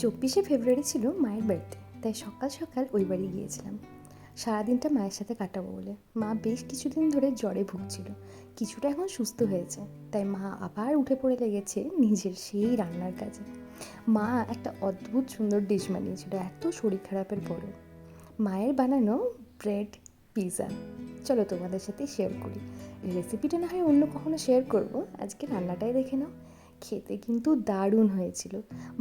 24শে ফেব্রুয়ারি ছিল মায়ের বার্থডে, তাই সকাল সকাল ওই বাড়ি গিয়েছিলাম। সারাদিনটা মায়ের সাথে কাটাবো বলে। মা বেশ কিছুদিন ধরে জ্বরে ভুগছিল, কিছুটা এখন সুস্থ হয়েছে, তাই মা আবার উঠে পড়ে লেগেছে নিজের সেই রান্নার কাজে। মা একটা অদ্ভুত সুন্দর ডিশ বানিয়েছিল এত শরীর খারাপের পরেও। মায়ের বানানো ব্রেড পিৎজা। চলো তোমাদের সাথে শেয়ার করি। রেসিপিটা না হয় অন্য কখনো শেয়ার করব, আজকে রান্নাটাই দেখে নাও। খেতে কিন্তু দারুণ হয়েছিল।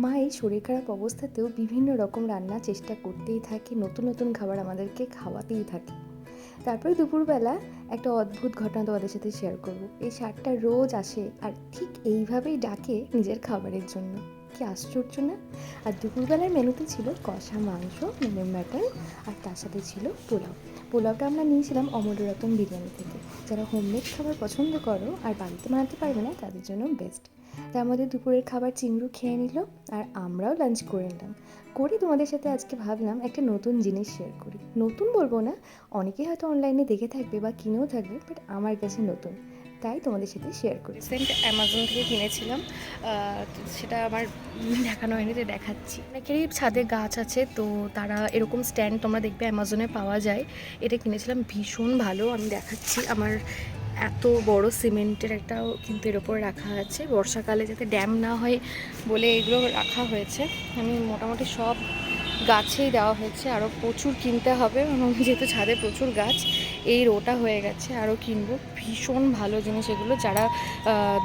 মা এই শরীর খারাপ অবস্থাতেও বিভিন্ন রকম রান্না চেষ্টা করতেই থাকে, নতুন নতুন খাবার আমাদেরকে খাওয়াতেই থাকে। তারপরে দুপুরবেলা একটা অদ্ভুত ঘটনা তোমাদের সাথে শেয়ার করব। এই ষাঁড়টা রোজ আসে আর ঠিক এইভাবেই ডাকে নিজের খাবারের জন্য। কি আশ্চর্য না? আর দুপুরবেলার মেনুতে ছিল কষা মাংস মানে মাটন, আর তার সাথে ছিল পোলাও। পোলাওটা আমরা নিয়েছিলাম অমররতন বিরিয়ানি থেকে। যারা হোমমেড খাবার পছন্দ করো আর বাড়িতে বানাতে পারবে না তাদের জন্য বেস্ট। তার মধ্যে দুপুরের খাবার চিংড়ু খেয়ে নিল, আর আমরাও লাঞ্চ করে নিলাম। করে তোমাদের সাথে আজকে ভাবলাম একটা নতুন জিনিস শেয়ার করি। নতুন বলবো না, অনেকেই হয়তো অনলাইনে দেখে থাকবে বা কিনেও থাকবে, বাট আমার কাছে নতুন, তাই তোমাদের সাথে শেয়ার করি। রিসেন্ট অ্যামাজন থেকে কিনেছিলাম, সেটা আমার দেখানো হয়নি, তো দেখাচ্ছি। অনেকেরই ছাদে গাছ আছে, তো তারা এরকম স্ট্যান্ড তোমরা দেখবে অ্যামাজনে পাওয়া যায়। এটা কিনেছিলাম, ভীষণ ভালো। আমি দেখাচ্ছি, আমার এত বড় সিমেন্টের একটাও কিন্তু এর ওপর রাখা আছে, বর্ষাকালে যাতে ড্যাম না হয় বলে এগুলো রাখা হয়েছে। আমি মোটামুটি সব গাছেই দেওয়া হয়েছে, আরও প্রচুর কিনতে হবে, যেহেতু ছাদে প্রচুর গাছ। এই রোটা হয়ে গেছে, আরও কিনবো। ভীষণ ভালো জিনিস এগুলো, যারা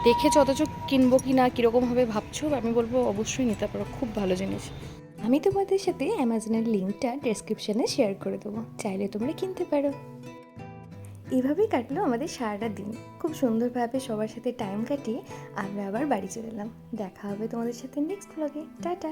দেখেছো অথচ কিনবো কি না কীরকমভাবে ভাবছো, আমি বলবো অবশ্যই নিতে পারো, খুব ভালো জিনিস। আমি তোমাদের সাথে অ্যামাজনের লিঙ্কটা ডেসক্রিপশানে শেয়ার করে দেবো, চাইলে তোমরা কিনতে পারো। এভাবেই কাটলো আমাদের সারাটা দিন, খুব সুন্দরভাবে সবার সাথে টাইম কাটিয়ে আমরা আবার বাড়ি চলে এলাম। দেখা হবে তোমাদের সাথে নেক্সট ব্লগে। টাটা।